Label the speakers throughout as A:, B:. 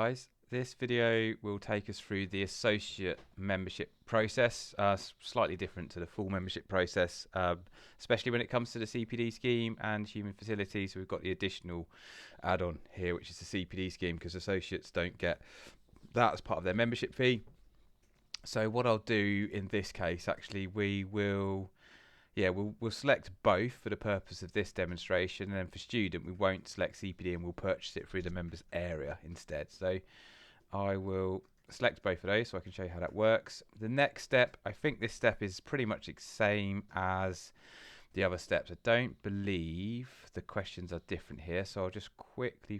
A: guys. This video will take us through the associate membership process, slightly different to the full membership process, especially when it comes to the CPD scheme and human facilities. So we've got the additional add-on here, which is the CPD scheme, because associates don't get that as part of their membership fee. So what I'll do in this case, actually, we'll select both for the purpose of this demonstration, and then for student we won't select CPD and we'll purchase it through the members area instead. So I will select both of those so I can show you how that works. The next step, I think this step is pretty much the same as the other steps. I don't believe the questions are different here, so I'll just quickly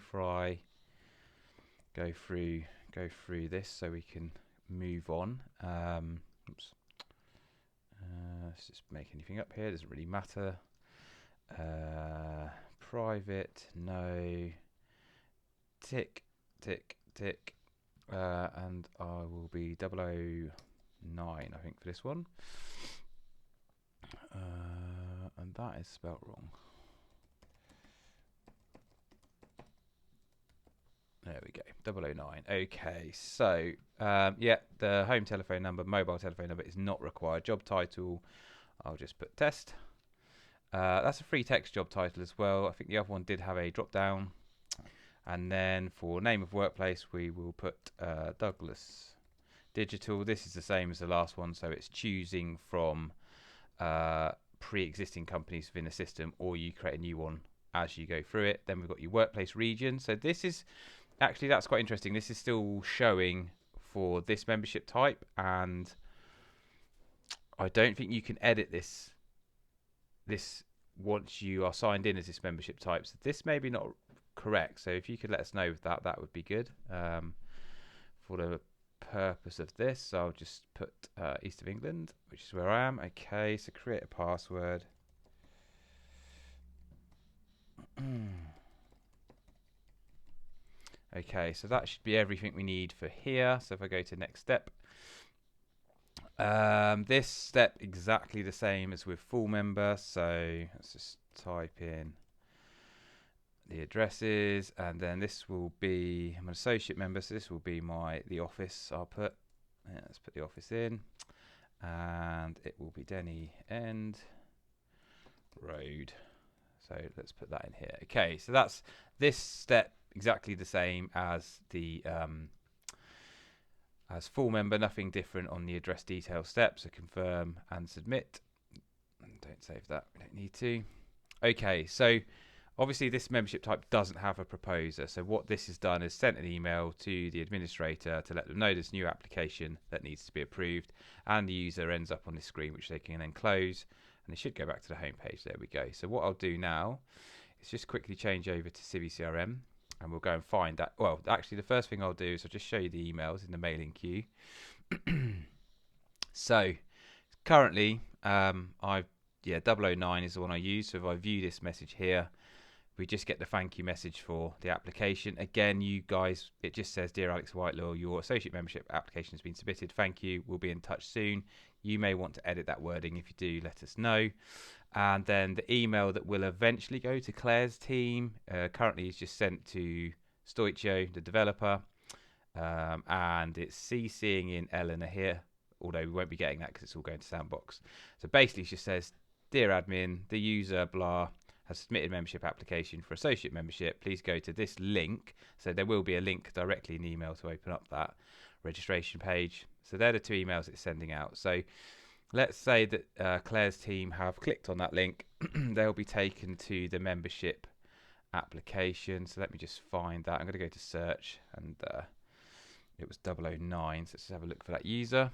A: go through this so we can move on. Let's just make anything up here, doesn't really matter. Private, no, tick, tick, tick, and I will be 009 I think for this one, and that is spelt wrong. There we go, 009. Okay, so yeah, the home telephone number, mobile telephone number is not required. Job title, I'll just put test. That's a free text job title as well. I think the other one did have a drop down. And then for name of workplace, we will put Douglas Digital. This is the same as the last one, so it's choosing from pre-existing companies within the system, or you create a new one as you go through it. Then we've got your workplace region. So this is actually, that's quite interesting. This is still showing for this membership type, and I don't think you can edit this once you are signed in as this membership type. So this may be not correct. So if you could let us know that, that would be good. For the purpose of this, so I'll just put East of England, which is where I am. Okay, so create a password. Okay, so that should be everything we need for here. So if I go to next step, this step exactly the same as with full member. So let's just type in the addresses, and then this will be, I'm an associate member, so this will be the office. I'll put, yeah, let's put the office in, and it will be Denny End Road. So let's put that in here. Okay, so that's this step exactly the same as the as full member, nothing different on the address detail step. So confirm and submit. And don't save that, we don't need to. Okay, so obviously this membership type doesn't have a proposer. So what this has done is sent an email to the administrator to let them know this new application that needs to be approved, and the user ends up on this screen, which they can then close, and they should go back to the home page. There we go. So what I'll do now is just quickly change over to Civi CRM, and we'll go and find that. Well, actually, the first thing I'll do is I'll just show you the emails in the mailing queue. So currently, 009 is the one I use. So if I view this message here, we just get the thank you message for the application. Again, you guys, it just says, Dear Alex Whitelaw, your associate membership application has been submitted. Thank you. We'll be in touch soon. You may want to edit that wording. If you do, let us know. And then the email that will eventually go to Claire's team currently is just sent to Stoichio, the developer, and it's CCing in Eleanor here, although we won't be getting that because it's all going to Sandbox. So basically it just says, Dear admin, the user blah has submitted membership application for associate membership. Please go to this link. So there will be a link directly in the email to open up that registration page. So they're the two emails it's sending out. So let's say that Claire's team have clicked on that link. They'll be taken to the membership application. So let me just find that. I'm going to go to search, and it was 009. So let's just have a look for that user.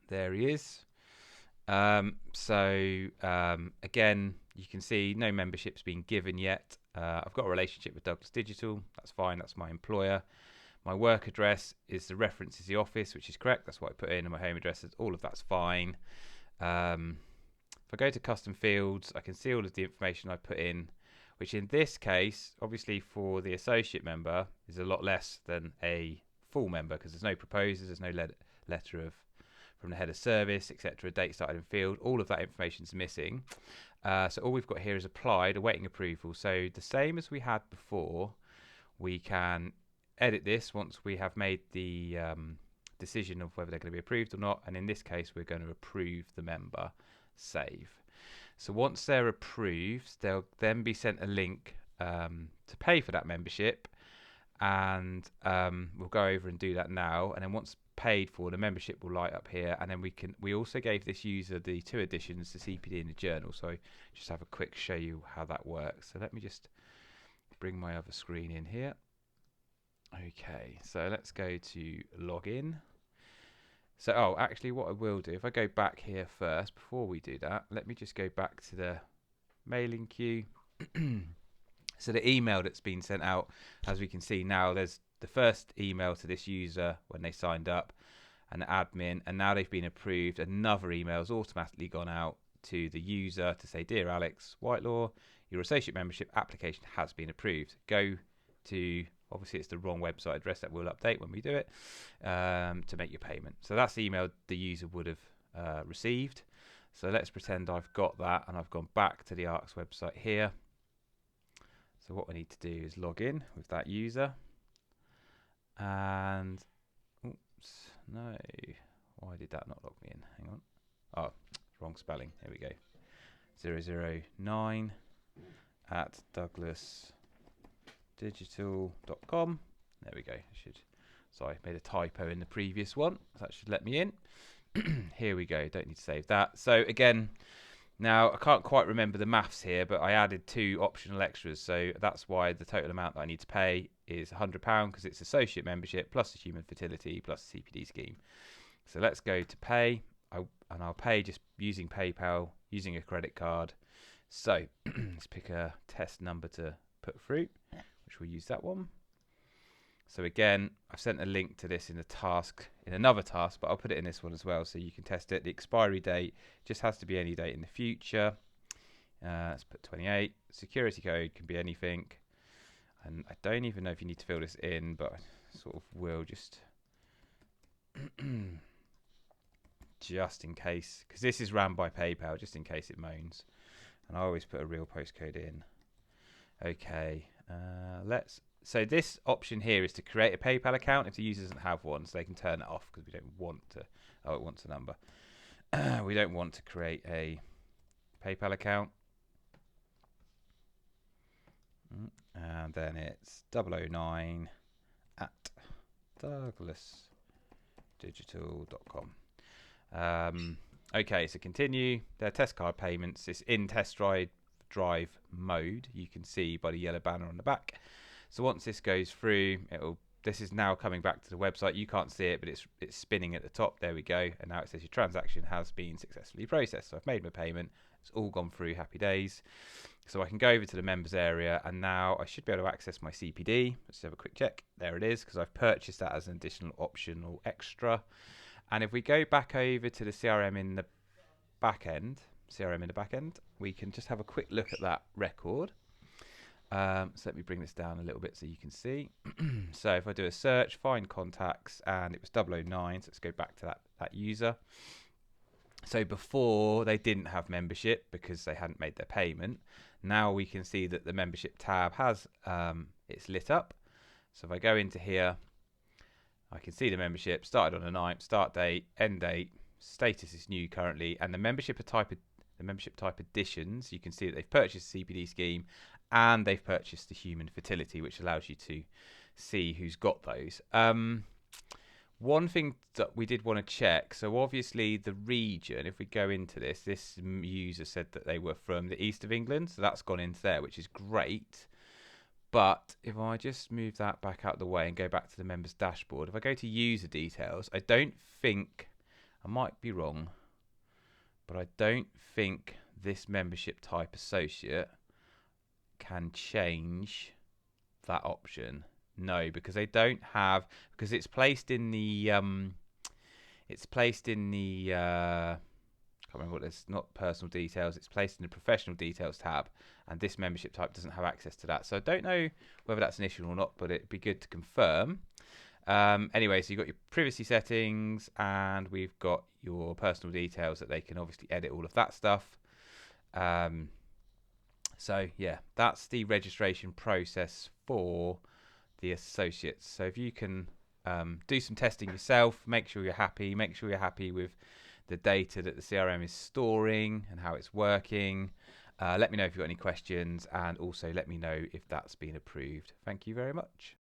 A: There he is. Again, you can see no membership's been given yet. I've got a relationship with Douglas Digital. That's fine. That's my employer. My work address is the reference is the office, which is correct. That's what I put in, and my home address is all of that's fine. If I go to custom fields, I can see all of the information I put in, which in this case, obviously for the associate member, is a lot less than a full member because there's no proposers, there's no letter of from the head of service, etc., date started in field. All of that information is missing. So all we've got here is applied, awaiting approval. So the same as we had before, we can edit this once we have made the decision of whether they're going to be approved or not, and in this case we're going to approve the member. Save. So once they're approved, they'll then be sent a link to pay for that membership, and we'll go over and do that now. And then once paid for, the membership will light up here, and then we also gave this user the 2 editions, the CPD and the journal. So just have a quick show you how that works. So let me just bring my other screen in here. Okay, so let's go to login. So, actually what I will do, if I go back here first, before we do that, let me just go back to the mailing queue. So the email that's been sent out, as we can see now, there's the first email to this user when they signed up, and the admin, and now they've been approved. Another email's automatically gone out to the user to say, Dear Alex Whitelaw, your associate membership application has been approved. Go to, obviously it's the wrong website address that we'll update when we do it, to make your payment. So that's the email the user would have received. So let's pretend I've got that and I've gone back to the ARCS website here. So what we need to do is log in with that user, and oops, no, why did that not log me in? Hang on. Oh, wrong spelling. Here we go. 009 at douglasdigital.com. There we go. Sorry, I made a typo in the previous one. So that should let me in. Here we go. Don't need to save that. So again, now I can't quite remember the maths here, but I added 2 optional extras. So that's why the total amount that I need to pay is £100, because it's associate membership plus the human fertility plus the CPD scheme. So let's go to pay, and I'll pay just using PayPal, using a credit card. So let's pick a test number to put through, which we'll use that one. So again, I've sent a link to this in another task, but I'll put it in this one as well so you can test it. The expiry date just has to be any date in the future. Let's put 28. Security code can be anything. And I don't even know if you need to fill this in, but I sort of will just just in case, because this is ran by PayPal, just in case it moans. And I always put a real postcode in. Okay, so this option here is to create a PayPal account if the user doesn't have one, so they can turn it off because we don't want to. Oh, it wants a number. We don't want to create a PayPal account. And then it's 009 at douglasdigital.com. Okay, so continue. Their test card payments. It's in test drive mode. You can see by the yellow banner on the back. So once this goes through, this is now coming back to the website. You can't see it, but it's spinning at the top. There we go. And now it says your transaction has been successfully processed. So I've made my payment. It's all gone through. Happy days. So I can go over to the members area, and now I should be able to access my CPD. Let's have a quick check. There it is, because I've purchased that as an additional optional extra. And if we go back over to the CRM in the back end, we can just have a quick look at that record. So let me bring this down a little bit so you can see. So if I do a search, find contacts, and it was 009, so let's go back to that user. So before, they didn't have membership because they hadn't made their payment. Now we can see that the membership tab has it's lit up. So if I go into here, I can see the membership started on the 9th, start date, end date, status is new currently, and the membership type additions, you can see that they've purchased the CPD scheme and they've purchased the human fertility, which allows you to see who's got those. One thing that we did want to check, so obviously the region, if we go into this user said that they were from the east of England, so that's gone into there, which is great. But if I just move that back out of the way and go back to the members dashboard, if I go to user details, I don't think, I might be wrong, but I don't think this membership type associate can change that option. No, because they don't have, because it's placed in the I can't remember what it's not personal details, it's placed in the professional details tab, and this membership type doesn't have access to that. So I don't know whether that's an issue or not, but it'd be good to confirm. Anyway, so you've got your privacy settings, and we've got your personal details that they can obviously edit all of that stuff. So yeah, that's the registration process for the associates. So if you can do some testing yourself, make sure you're happy. Make sure you're happy with the data that the CRM is storing and how it's working. Let me know if you've got any questions, and also let me know if that's been approved. Thank you very much.